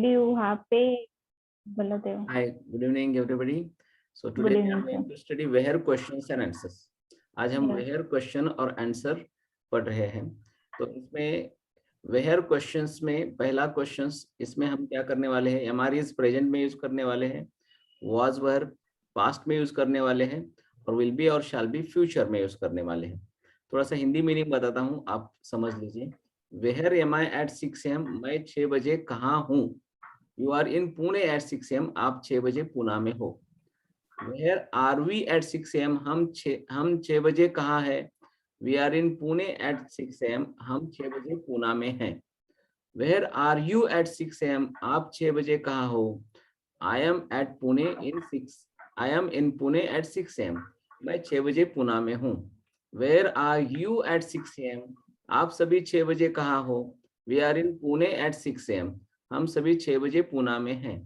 you have pay Baladev. Hi, good evening everybody. So Good today we are evening, going sir. to study where questions and answers. आज हम Yes. where question और answer पढ़ रहे हैं। तो इसमें where questions में पहला questions इसमें हम क्या करने वाले हैं, हमारी इस present में यूज करने वाले हैं, was were past में यूज करने वाले हैं और will be और shall be future में यूज करने वाले हैं। थोड़ा सा हिंदी मीनिंग बताता हूँ, आप समझ लीजिए। Where am I at 6 am? मैं 6 बजे कहाँ हूँ। You are in Pune at 6 am. आप 6 बजे पुणे में हो। Where are we at 6 am? हम 6 बजे कहाँ है। We are in Pune at 6 am. हम 6 बजे पुणे में हैं। Where are you at 6 am? आप 6 बजे कहाँ हो। I am at Pune in 6. I am in Pune at 6 am. मैं 6 बजे पुणे में हूँ। Where are you at 6 am? आप सभी 6 बजे कहाँ हो। We are in Pune at 6 am. हम सभी 6 बजे पुणे में हैं।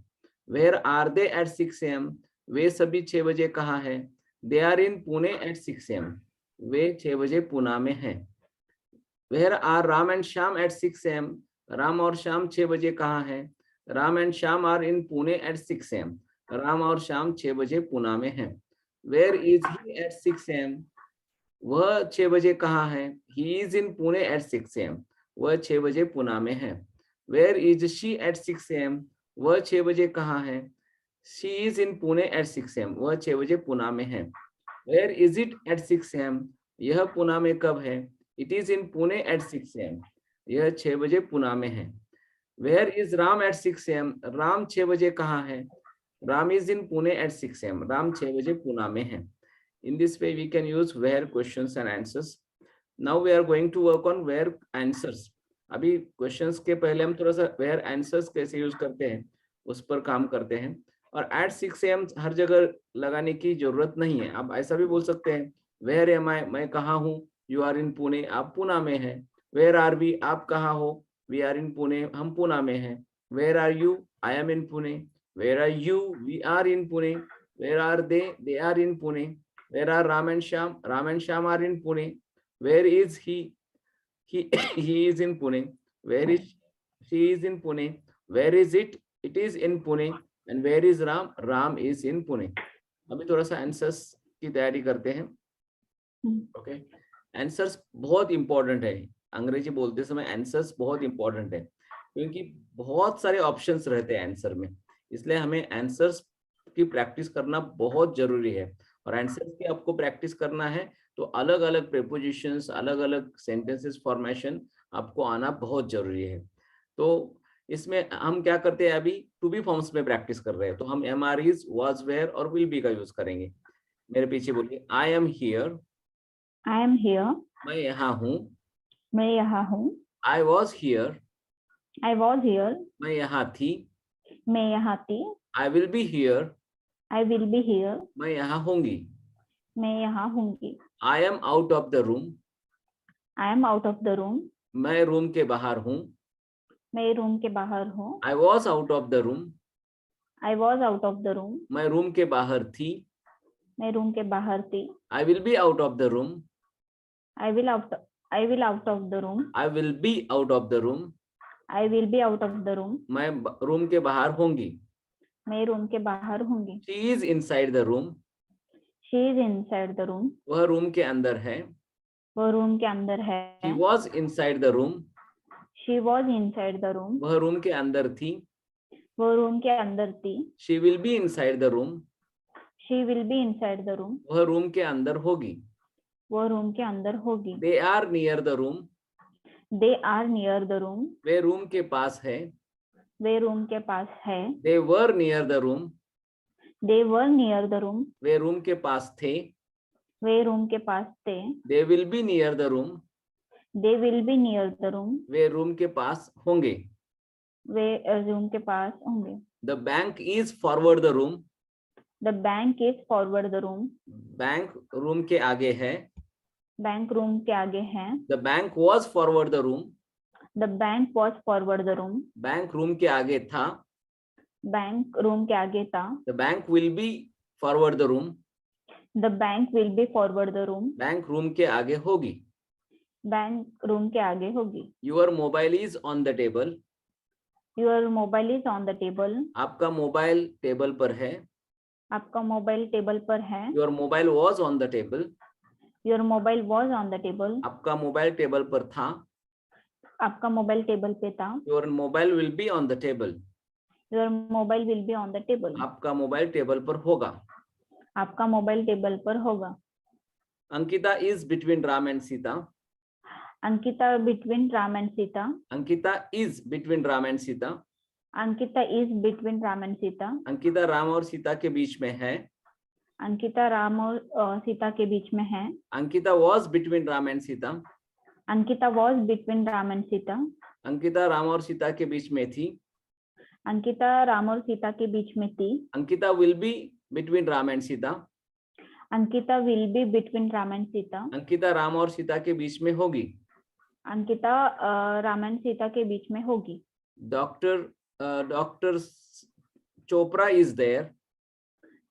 Where are they at 6 am? वे सभी 6 बजे कहाँ हैं। They are in Pune at 6 am. वे 6 बजे पुणे में हैं। Where are Ram and Shyam at 6 am? Ram और श्याम 6 बजे कहाँ हैं। Ram and Shyam are in Pune at 6 am. Ram और श्याम 6 बजे पुणे में हैं। Where is he at 6 am? वह 6 बजे कहाँ है। He is in Pune at 6 am. वह 6 बजे पुणे में है। Where is she at 6 am? वह 6 बजे कहाँ है। She is in Pune at 6 am. वह 6 बजे पुणे में है। Where is it at 6 am? यह पुणे में कब है। It is in Pune at 6 am. यह 6 बजे पुणे में है। Where is Ram at 6 am? Ram 6 बजे कहाँ है। Ram is in Pune at 6 am. Ram 6 बजे पुणे में है। In this way we can use where questions and answers. Now we are going to work on where answers. अभी questions के पहले हम थोड़ा सा where answers कैसे यूज करते हैं उस पर काम करते हैं। और at 6 am हर जगह लगाने की जरूरत नहीं है। आप ऐसा भी बोल सकते हैं where am I? मैं कहाँ हूँ। You are in Pune. आप पुणे में हैं। Where are we? आप कहाँ हो। We are in Pune. हम पुणे में हैं। Where are you? I am in Pune. Where are you? We are in Pune. Where are they? They are in Pune. Where are Ram and Shyam? Ram and Shyam are in Pune. Where is he? He is in Pune. Where is she? Is in Pune. Where is it? It is in Pune. And where is Ram? Ram is in Pune. अभी थोड़ा सा answers की तैयारी करते हैं। Okay, answers बहुत important है। अंग्रेजी बोलते समय आंसर्स बहुत इंपॉर्टेंट है क्योंकि बहुत सारे ऑप्शंस रहते हैं आंसर में, इसलिए हमें आंसर्स की प्रैक्टिस करना बहुत जरूरी है। और आंसर्स की आपको प्रैक्टिस करना है तो अलग अलग प्रीपोजिशंस, अलग अलग सेंटेंसेस फॉर्मेशन आपको आना बहुत जरूरी है। तो इसमें हम क्या करते हैं, अभी टू बी फॉर्म्स में प्रैक्टिस कर रहे हैं तो हम am are is, was, were और विल बी का यूज करेंगे। मेरे पीछे बोलिए, I am here. I am here. मैं यहाँ हूँ। मैं यहाँ हूँ। I was here. I was here. मैं यहाँ थी। मैं यहाँ थी। I will be here. I will be here. मैं यहाँ होंगी। मैं यहाँ होंगी। I am out of the room. I am out of the room. मैं रूम के बाहर हूँ। मैं रूम के बाहर हूँ। I was out of the room. I was out of the room. मैं रूम के बाहर थी। मैं रूम के बाहर थी। I will be out of the room. I will out of the room. I will be out of the room. I will be out of the room. मैं room के बाहर होंगी। मैं रूम के बाहर होंगी। She is inside the room. She is inside the room. वह room के अंदर है। वो रूम के अंदर है। She was inside the room. She was inside the room. वह रूम के अंदर थी। वो रूम के अंदर थी। She will be inside the room. She will be inside the room. वह रूम के अंदर होगी। वो रूम के अंदर होगी। They are near the room. They are near the room. वे रूम के पास है। वे रूम के पास है। They were near the room. They were near the room. वे रूम के पास थे। वे रूम के पास थे। They will be near the room. They will be near the room. वे रूम के पास होंगे। वे रूम के पास होंगे। The bank is forward the room. The bank is forward the room. Bank room के आगे है। बैंक रूम के आगे है। The bank was forward the room. The bank was forward the room. Bank room के आगे था। बैंक रूम के आगे था। The bank will be forward the room. The bank will be forward the room. Bank room के आगे होगी। Bank room के आगे होगी। Your mobile is on the table. Your mobile is on the table. आपका मोबाइल टेबल पर है. आपका मोबाइल टेबल पर है. Your mobile was on the table. Your mobile was on the table. आपका मोबाइल टेबल पर था. आपका मोबाइल टेबल पे था. Your mobile will be on the table. Your mobile will be on the table. आपका mobile table पर होगा. आपका मोबाइल टेबल पर होगा. Ankita is between Ram and Sita. Ankita between Ram and Sita. Ankita is between Ram and Sita. Ankita is between Ram and Sita. Ankita Ram और सीता के बीच में है. अंकिता राम और सीता के बीच में है. Ankita was between Ram and Sita. Ankita was between Ram and Sita. Ankita Ram और सीता के बीच में थी. अंकिता राम और सीता के बीच में थी. Ankita will be between Ram and Sita. Ankita will be between Ram and Sita. Ankita Ram और सीता के बीच में होगी. अंकिता राम और सीता के बीच में होगी. Doctor Chopra is there.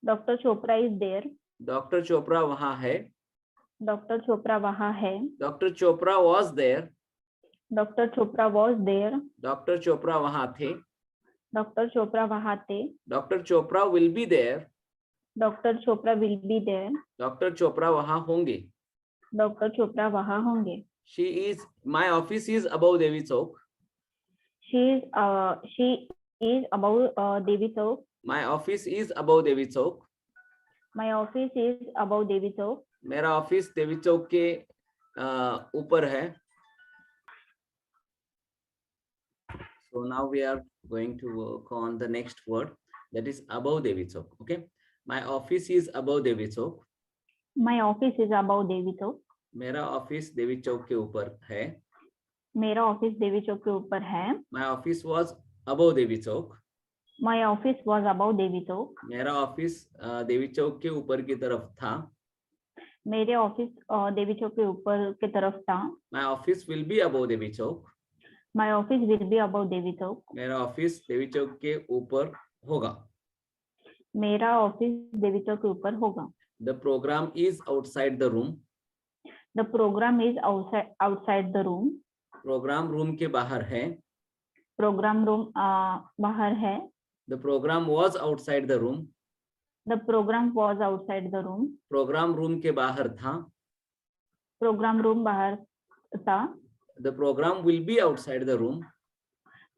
Doctor Chopra is there. Doctor Chopra वहाँ है. डॉक्टर चोपड़ा वहाँ है. Doctor Chopra was there. Doctor Chopra was there. Doctor Chopra वहाँ थे. डॉक्टर चोपड़ा वहाँ थे. Doctor Chopra will be there. Doctor Chopra will be there. Doctor Chopra वहाँ होंगे. डॉक्टर चोपड़ा वहाँ होंगे. My office is above Devi Chowk. She is above Devi Chowk. My office is above Devi Chowk. My office is above Devi Chowk. मेरा office देवी चौक के ऊपर है. So now we are going to work on the next word, that is above Devi Chowk. Okay, my office is above Devi Chowk. My office is above Devi Chowk. मेरा office देवी चौक के ऊपर है. मेरा office देवी चौक के ऊपर है. My office was above Devi Chowk. My office was above Devi Chowk. मेरा office देवी चौक के ऊपर की तरफ था. मेरे ऑफिस देवी चौक के ऊपर की तरफ था. My office will be above Devi Chowk. My office will be above Devi Chowk. मेरा ऑफिस देवी चौक के ऊपर होगा. मेरा ऑफिस देवी चौक के ऊपर होगा. The program is outside the room. The program is outside the room. Program room के बाहर है. प्रोग्राम रूम बाहर है. The program was outside the room. The program was outside the room. Program room के बाहर था. प्रोग्राम रूम बाहर था. The program will be outside the room.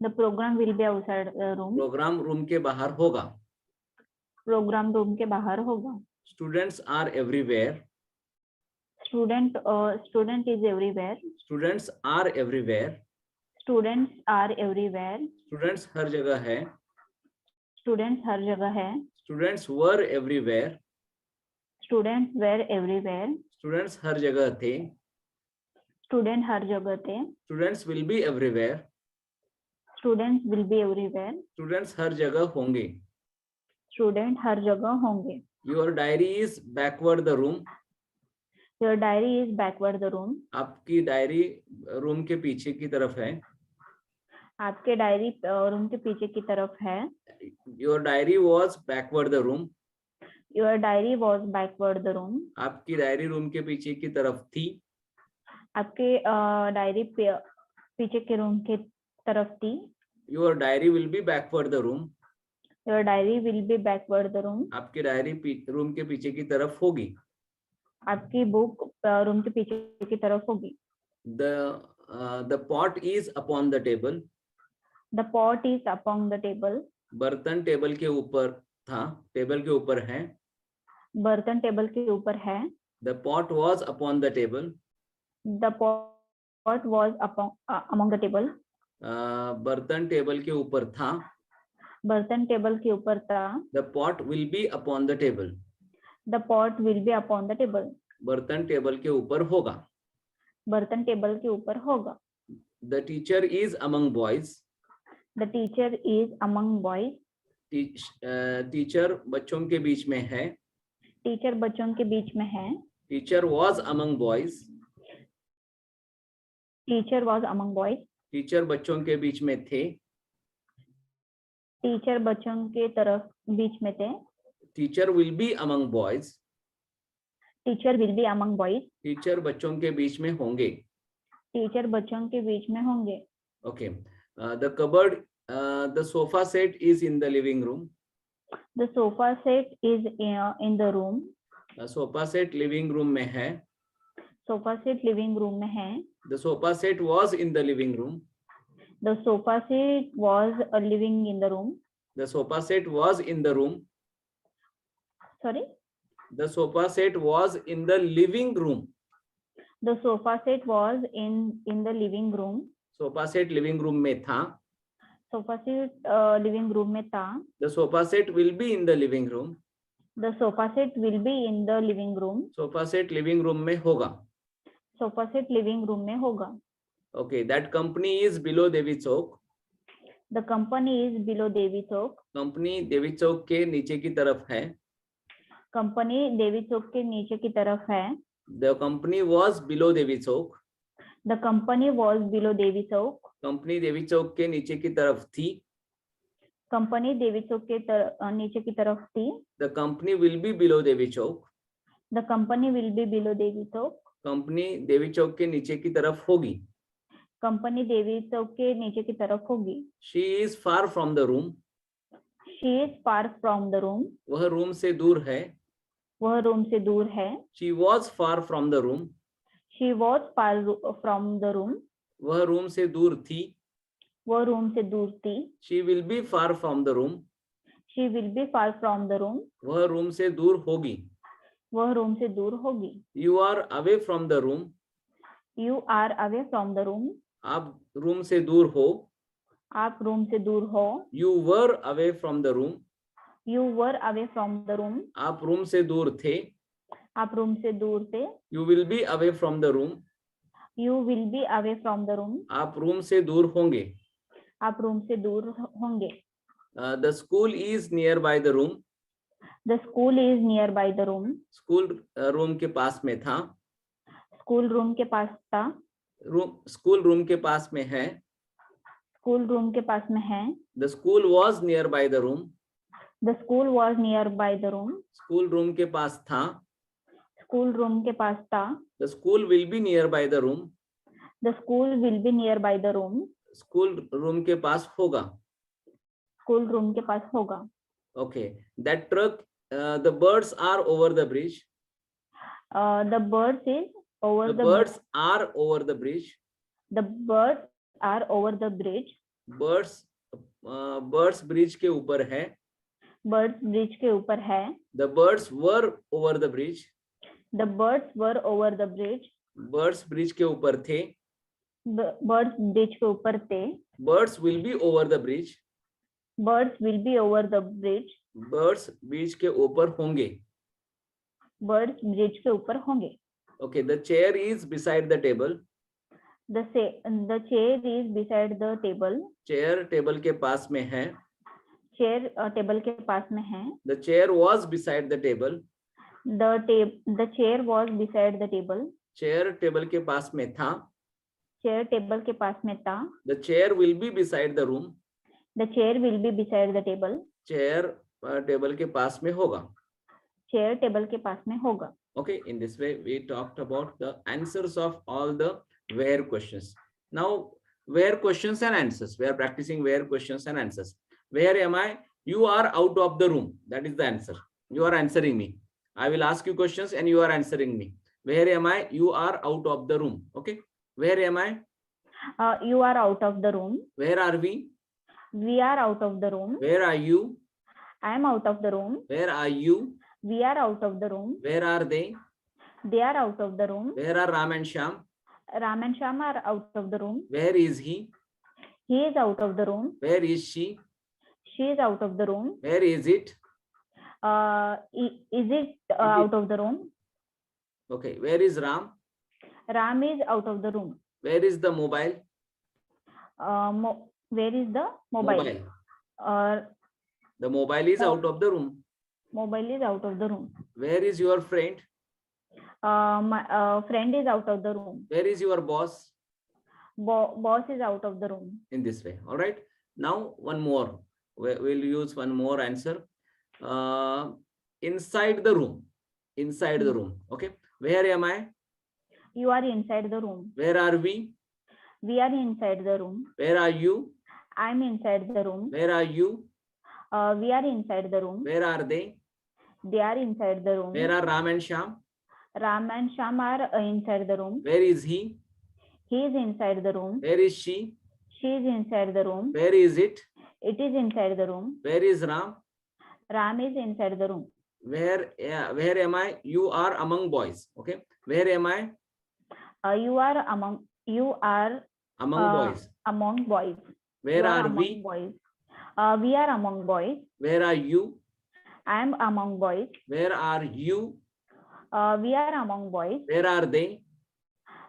The program will be outside the room. Program room के बाहर होगा. Programme room के बाहर होगा. Students are everywhere. Student is everywhere. Students are everywhere. Students are everywhere. Students हर जगह है. Students हर जगह है. Students were everywhere. Students were everywhere. Students हर जगह थे. Student हर जगह थे. Students will be everywhere. Students will be everywhere. Students हर जगह होंगे. Student हर जगह होंगे. Your diary is backward the room. Your diary is backward the room. आपकी डायरी रूम के पीछे की तरफ है. आपके डायरी रूम के पीछे की तरफ है. Your diary was backward the room. Your diary was backward the room. आपकी डायरी रूम के पीछे की तरफ थी. आपके डायरी पीछे के रूम के तरफ थी. Your diary will be backward the room. Your diary will be backward the room. आपकी डायरी रूम के पीछे की तरफ होगी. आपकी बुक रूम के पीछे की तरफ होगी. The pot is upon the table. The pot is upon the table. बर्तन टेबल के ऊपर था. टेबल के ऊपर है. बर्तन टेबल के ऊपर है. The pot was upon the table. The pot was among the table. बर्तन टेबल के ऊपर था. बर्तन टेबल के ऊपर था. The pot will be upon the table. The pot will be upon the table. बर्तन टेबल के ऊपर होगा. बर्तन टेबल के ऊपर होगा. The teacher is among boys. The teacher is among boys. Teacher बच्चों के बीच में है. टीचर बच्चों के बीच में है. Teacher was among boys. Teacher was among boys. Teacher बच्चों के बीच में थे. टीचर बच्चों के तरफ बीच में थे. Teacher will be among boys. Teacher will be among boys. Teacher बच्चों के बीच में होंगे. टीचर बच्चों के बीच में होंगे. Okay. The cupboard The sofa set is in the living room. The sofa set is in the room. Sofa set living room में है. सोफा सेट लिविंग रूम में है. The sofa set was in the living room. The sofa set was living in the room. The sofa set was in the room. Sorry. The sofa set was in the living room. The sofa set was in the living room. Sofa set living room में था. Sofa set living room में था. The sofa set will be in the living room. The sofa set will be in the living room. Sofa set living room में होगा. Sofa set living room में होगा. Okay, that company is below Devi Chowk. The company is below Devi Chowk. Company Devi Chowk के नीचे की तरफ है. Company Devi Chowk के नीचे की तरफ है. The company was below Devi Chowk. The company was below Devi Chowk. Company Devi Chowk के नीचे की तरफ थी. कंपनी देवी चौक के नीचे की तरफ थी. The company will be below Devi Chowk. The company will be below Devi Chowk. Company Devi Chowk के नीचे की तरफ होगी. कंपनी देवी चौक के नीचे की तरफ होगी. She is far from the room. She is far from the room. वह रूम से दूर है. वह रूम से दूर है. She was far from the room. She was far from the room. वह रूम से दूर थी. वह रूम से दूर थी. She will be far from the room. She will be far from the room. वह रूम से दूर होगी. वह रूम से दूर होगी. You are away from the room. You are away from the room. आप रूम से दूर हो. आप रूम से दूर हो. You were away from the room. You were away from the room. आप रूम से दूर थे. आप रूम से दूर थे. You will be away from the room. You will be away from the room. आप रूम से दूर होंगे. आप रूम से दूर होंगे. The school is nearby the room. The school is nearby the room. School room के पास में था. स्कूल रूम के पास था. स्कूल रूम के पास में है. स्कूल रूम के पास में है. The school was nearby the room. The school was nearby the room. School room के पास था. स्कूल रूम के पास था. The school will be nearby the room. The school will be nearby the room. School room के पास होगा. School room के पास होगा. Okay, that truck. The birds are over the bridge. The birds is over the birds are over the bridge. The birds are over the bridge. Birds bridge के ऊपर है. Birds bridge के ऊपर है. The birds were over the bridge. The birds were over the bridge. Birds bridge के ऊपर थे. Birds bridge के ऊपर थे. Birds will be over the bridge. Birds will be over the bridge. Birds bridge के ऊपर होंगे. Birds bridge के ऊपर होंगे. Okay, the chair is beside the table. The chair is beside the table. Chair table के पास में है. Chair table के पास में है. The chair was beside the table. The chair was beside the table. Chair table के पास में था. Chair table के पास में था. The chair will be beside the room. The chair will be beside the table. Chair table के पास में होगा. Chair table के पास में होगा. Okay, in this way we talked about the answers of all the where questions. Now where questions and answers. We are practicing where questions and answers. Where am I? You are out of the room. That is the answer. You are answering me. I will ask you questions and you are answering me. Where am I? You are out of the room. Okay. Where am I? You are out of the room. Where are we? We are out of the room. Where are you? I am out of the room. Where are you? We are out of the room. Where are they? They are out of the room. Where are Ram and Shyam? Ram and Shyam are out of the room. Where is he? He is out of the room. Where is she? She is out of the room. Where is it? Is it out of the room? Okay. Where is Ram? Ram is out of the room. Where is the mobile? Where is the mobile? The mobile is out of the room. Mobile is out of the room. Where is your friend? My friend is out of the room. Where is your boss? Boss is out of the room. In this way. All right. Now one more. We'll use one more answer. Inside the room. Inside the room. Okay. Where am I? You are inside the room. Where are we? We are inside the room. Where are you? I'm inside the room. Where are you? We are inside the room. Where are they? They are inside the room. Where are Ram and Shyam? Ram and Sham are inside the room. Where is he? He is inside the room. Where is she? She is inside the room. Where is it? It is inside the room. Where is Ram? Ram is inside the room. Where am I? You are among boys. Okay. Where am I? You are among Boys. among boys. Where You are among we? boys. We are among boys. Where are you? I am among boys. Where are you? We are among boys. Where are they?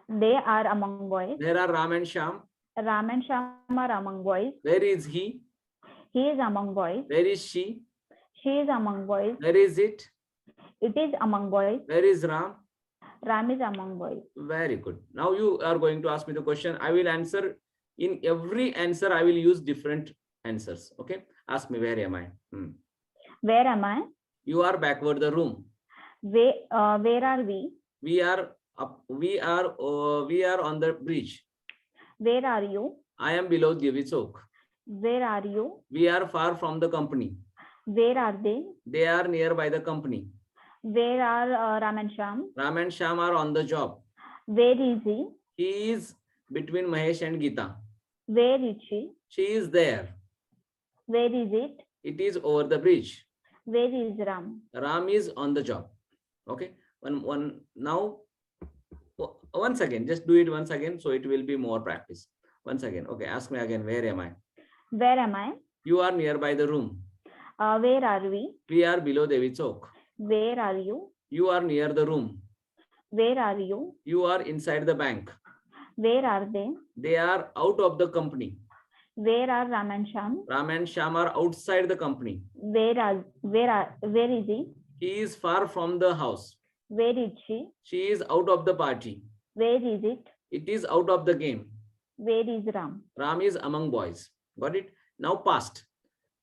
They are among boys. Where are Ram and Shyam? Ram and Sham are among boys. Where is he? He is among boys. Where is she? She is among boys. Where is it? It is among boys. Where is Ram? Ram is among boys. Very good. Now you are going to ask me the question. I will answer. In every answer, I will use different answers. Okay. Ask me, where am I? Where am I? You are backward the room. Where are we? We are up. We are on the bridge. Where are you? I am below Devi Chowk. Where are you? We are far from the company. Where are they? They are nearby the company. Where are Ram and Sham? Ram and Shyam are on the job. Where is he? He is between Mahesh and Geeta. Where is she? She is there. Where is it? It is over the bridge. Where is Ram? Ram is on the job. Okay. Now once again, just do it once again, so it will be more practice. Once again. Okay. Ask me again. Where am I? Where am I? You are nearby the room. Where are we? We are below Devi Chowk. Where are you? You are near the room. Where are you? You are inside the bank. Where are they? They are out of the company. Where are Ram and Sham? Ram and Shyam are outside the company. Where is he? He is far from the house. Where is she? She is out of the party. Where is it? It is out of the game. Where is Ram? Ram is among boys. Got it? Now past.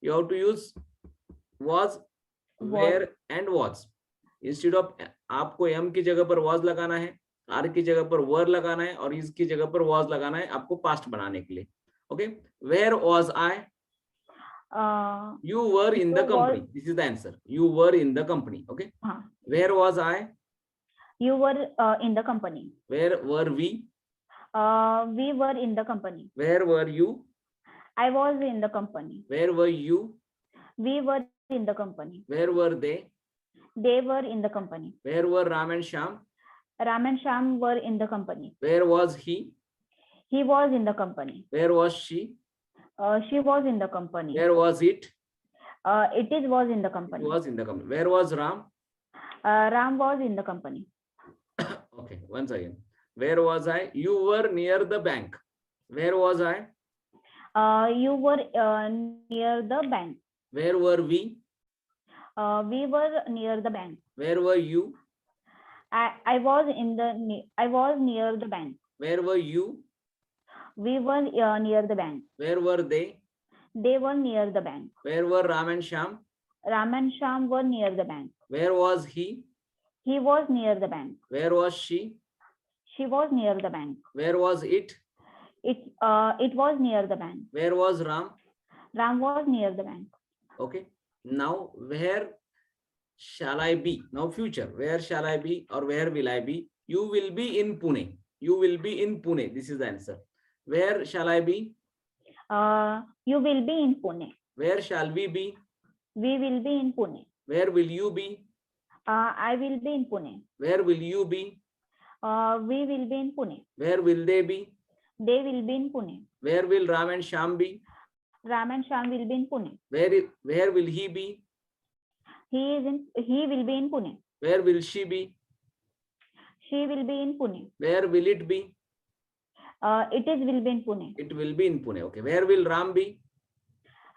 You have to use was, where and was. Instead of आपको m की जगह पर was लगाना है, r की जगह पर were लगाना है और is की जगह पर was लगाना है आपको past बनाने के लिए. Okay? Where was I? You were in the company. This is the answer. You were in the company. Okay? Where was I? You were in the company. Where were we? We were in the company. Where were you? I was in the company. Where were you? We were in the company. Where were they? They were in the company. Where were Ram and Shyam? Ram and Sham were in the company. Where was he? He was in the company. Where was she? She was in the company. Where was it? It was in the company. It was in the company. Where was Ram? Ram was in the company. Okay, once again. Where was I? You were near the bank. Where was I? You were near the bank. Where were we? We were near the bank. Where were you? I was near the bank. Where were you? We were near the bank. Where were they? They were near the bank. Where were Ram and Shyam? Ram and Sham were near the bank. Where was he? He was near the bank. Where was she? She was near the bank. Where was it? It was near the bank. Where was Ram? Ram was near the bank. Okay. Now, where shall I be? Now, future. Where shall I be or where will I be? You will be in Pune. You will be in Pune. This is the answer. Where shall I be? You will be in Pune. Where shall we be? We will be in Pune. Where will you be? I will be in Pune. Where will you be? We will be in Pune. Where will they be? They will be in Pune. Where will Ram and Shyam be? Ram and Sham will be in Pune. Where will he be? He will be in Pune. Where will she be? She will be in Pune. Where will it be? Will be in Pune. It will be in Pune. Okay. Where will Ram be?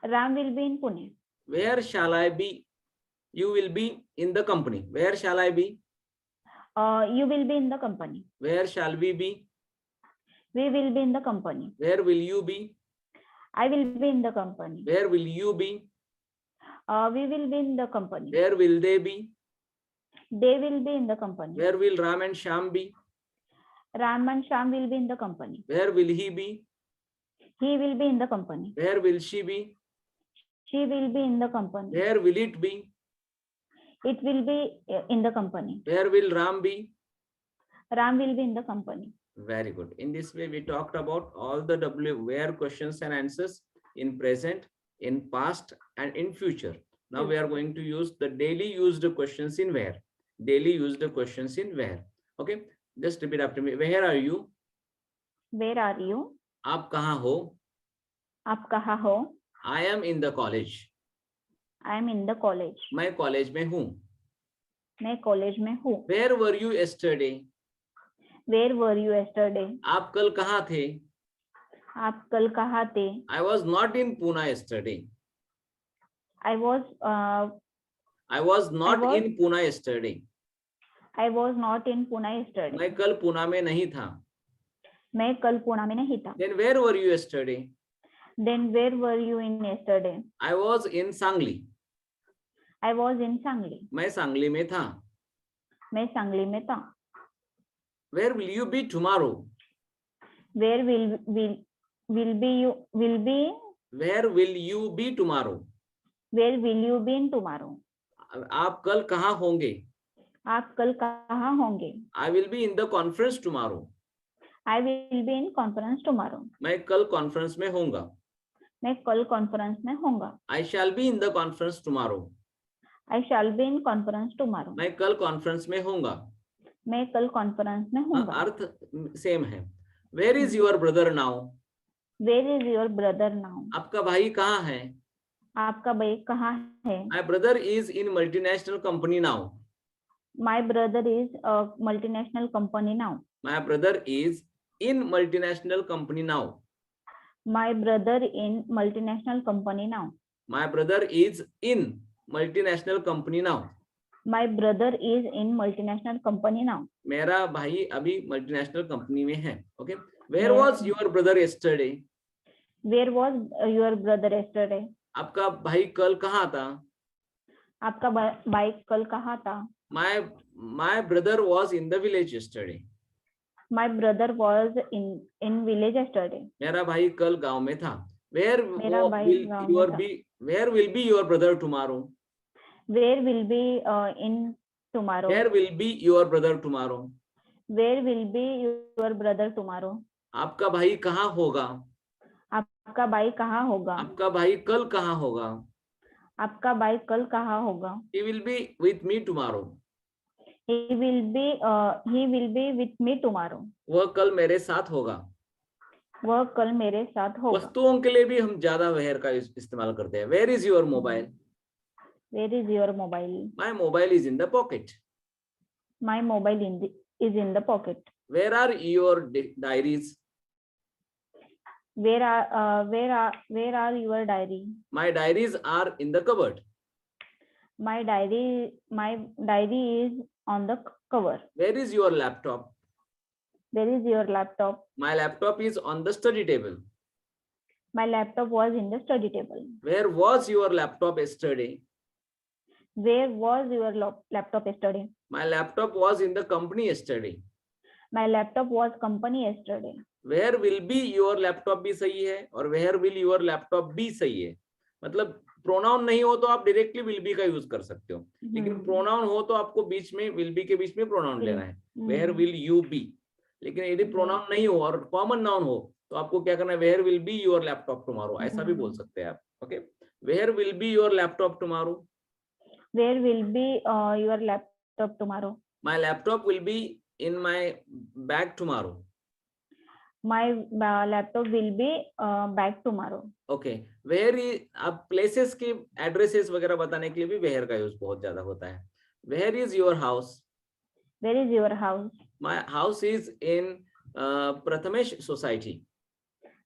Ram will be in Pune. Where shall I be? You will be in the company. Where shall I be? You will be in the company. Where shall we be? We will be in the company. Where will you be? I will be in the company. Where will you be? We will be in the company. Where will they be? They will be in the company. Where will Ram and Shyam be? Ram and Sham will be in the company. Where will he be? He will be in the company. Where will she be? She will be in the company. Where will it be? It will be in the company. Where will Ram be? Ram will be in the company. Very good. In this way, we talked about all the where questions and answers in present, in past, and in future. Now we are going to use the daily used questions in where. Daily used questions in where. Okay. Just repeat after me. Where are you? Where are you? आप कहाँ हो? आप कहाँ हो? I am in the college. I am in the college. मैं college में हूँ. मैं कॉलेज में हूँ. Where were you yesterday? Where were you yesterday? आप कल कहाँ थे? आप कल कहाँ थे? I was not in Pune yesterday. I was not in Pune yesterday. I was not in Pune yesterday. मैं कल पुणे में नहीं था. मैं कल पुणे में नहीं था. Then where were you yesterday? Then where were you in yesterday? I was in Sangli. I was in Sangli. मैं सांगली में था. मैं सांगली में था. Where will you be tomorrow? Where will be you will be? Where will you be tomorrow? Where will you be in tomorrow? आप कल कहाँ होंगे? आप कल कहाँ होंगे? I will be in the conference tomorrow. I will be in conference tomorrow. मैं कल कॉन्फ्रेंस में होऊंगा. मैं कल कॉन्फ्रेंस में होऊंगा. I shall be in the conference tomorrow. I shall be in conference tomorrow. मैं कल कॉन्फ्रेंस में होऊंगा. मैं कल कॉन्फ्रेंस में होऊंगा. अर्थ सेम है. Where is your brother now? Where is your brother now? आपका भाई कहाँ है? आपका भाई कहाँ है? My brother is in multinational company now. My brother is a multinational company now. My brother is in multinational company now. My brother in multinational company now. My brother is in multinational company now. My brother is in multinational company now. मेरा भाई अभी multinational company में है. Okay. Where was your brother yesterday? Where was your brother yesterday? आपका भाई कल कहाँ था? आपका भाई कल कहाँ था? My brother was in the village yesterday. My brother was in village yesterday. मेरा भाई कल गांव में था. Where will be your brother tomorrow? Where will be in tomorrow? Where will be your brother tomorrow? Where will be your brother tomorrow? आपका भाई कहाँ होगा? आपका भाई कहाँ होगा? आपका भाई कल कहाँ होगा? आपका भाई कल कहाँ होगा? He will be with me tomorrow. He will be with me tomorrow. वह कल मेरे साथ होगा. वह कल मेरे साथ होगा. वस्तुओं के लिए भी हम ज्यादा where का इस्तेमाल करते हैं. Where is your mobile? Where is your mobile? My mobile is in the pocket. My mobile is in the pocket. Where are your diaries? Where are your diary? My diaries are in the cupboard. My diary is on the cover. Where is your laptop? Where is your laptop? My laptop is on the study table. My laptop was in the study table. Where was your laptop yesterday? Where was your laptop yesterday? My laptop was in the company yesterday. My laptop was company yesterday. Where will be your laptop भी सही है और where will your laptop भी सही है. मतलब pronoun नहीं हो तो आप डायरेक्टली विल बी का यूज कर सकते हो, लेकिन प्रोनाउन हो तो आपको बीच में विल बी के बीच में प्रोनाउन लेना है. Where will you be. लेकिन यदि प्रोनाउन नहीं हो और कॉमन नाउन हो तो आपको क्या करना है? Where will be your laptop tomorrow, ऐसा भी बोल सकते हैं आप. Okay. Where will be your laptop tomorrow. Where will be your laptop tomorrow. My laptop will be in my bag tomorrow. My laptop will be back tomorrow. Okay. Where is अब places के addresses वगैरह बताने के लिए भी where का use बहुत ज्यादा होता है. Where is your house? Where is your house? My house is in Prathamesh Society.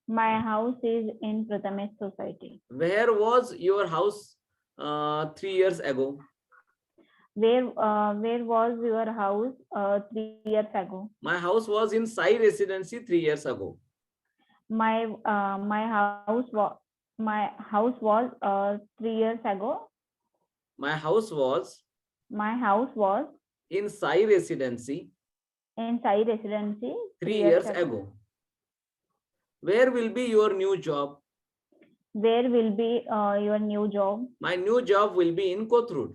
My house is in Prathamesh Society. Where was your house 3 years ago? Where was your house 3 years ago? My house was in Sai Residency 3 years ago. My house was 3 years ago. My house was in Sai Residency 3 years ago. Where will be your new job? Where will be your new job? My new job will be in Kothurud.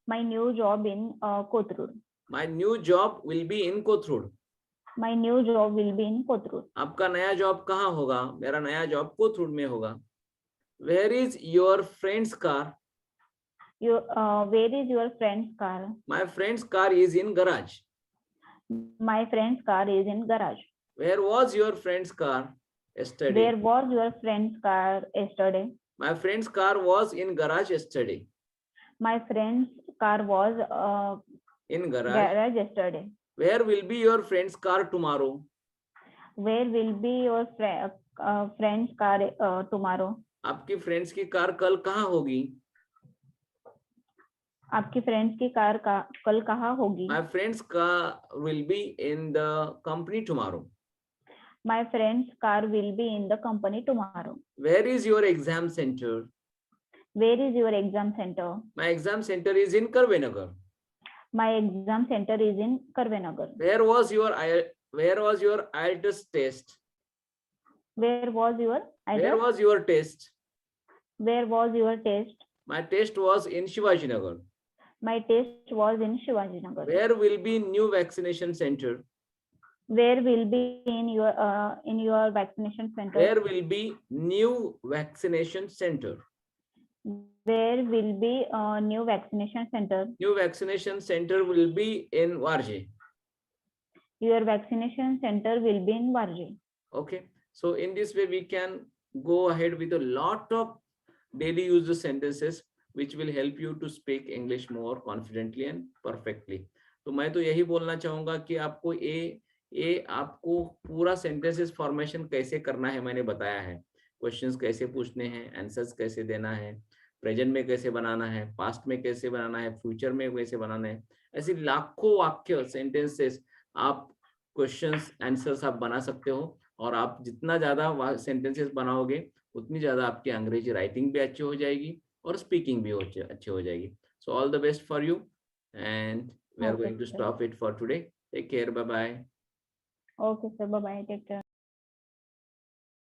My new job in Kothurud. My new job will be in Kothurud. My new job will be in Kothurud. आपका नया job कहाँ होगा? मेरा नया job Kothrud में होगा. Where is your friend's car? Where is your friend's car? My friend's car is in garage. My friend's car is in garage. Where was your friend's car yesterday? Where was your friend's car yesterday? My friend's car was in garage yesterday. My friend's car was In garage. garage yesterday. Where will be your friend's car tomorrow? Where will be your friend's car tomorrow? आपकी friends की car कल कहाँ होगी? आपकी friends की car कल कहाँ होगी? My friend's car will be in the company tomorrow. My friend's car will be in the company tomorrow. Where is your exam center? Where is your exam center? My exam center is in Karvenagar. My exam center is in Karvenagar. Where was your IELTS test? Where was your Where was your test? Where was your test? My test was in Shivajinagar. My test was in Shivajinagar. Where will be new vaccination center? Where will be in your vaccination center? Where will be new vaccination center? Where will be new vaccination center? New vaccination center will be in Varje. Your vaccination center will be in Varje. Okay, so in this way we can go ahead with a lot of daily use sentences which will help you to speak English more confidently and perfectly. तो मैं तो यही बोलना चाहूंगा कि आपको आपको पूरा सेंटेंसेस फॉर्मेशन कैसे करना है मैंने बताया है. क्वेश्चंस कैसे पूछने हैं, आंसर्स कैसे देना है, प्रेजेंट में कैसे बनाना है, पास्ट में कैसे बनाना है, फ्यूचर में कैसे बनाना है. ऐसी लाखों वाक्य सेंटेंसेस आप क्वेश्चंस आंसर्स आप बना सकते हो. और आप जितना ज्यादा सेंटेंसेस बनाओगे उतनी ज्यादा आपकी अंग्रेजी राइटिंग भी अच्छी हो जाएगी और स्पीकिंग भी अच्छी हो जाएगी. So all the best for you and we are going to stop it for today. Take care. Bye bye. Okay, sir. Bye bye. Take care.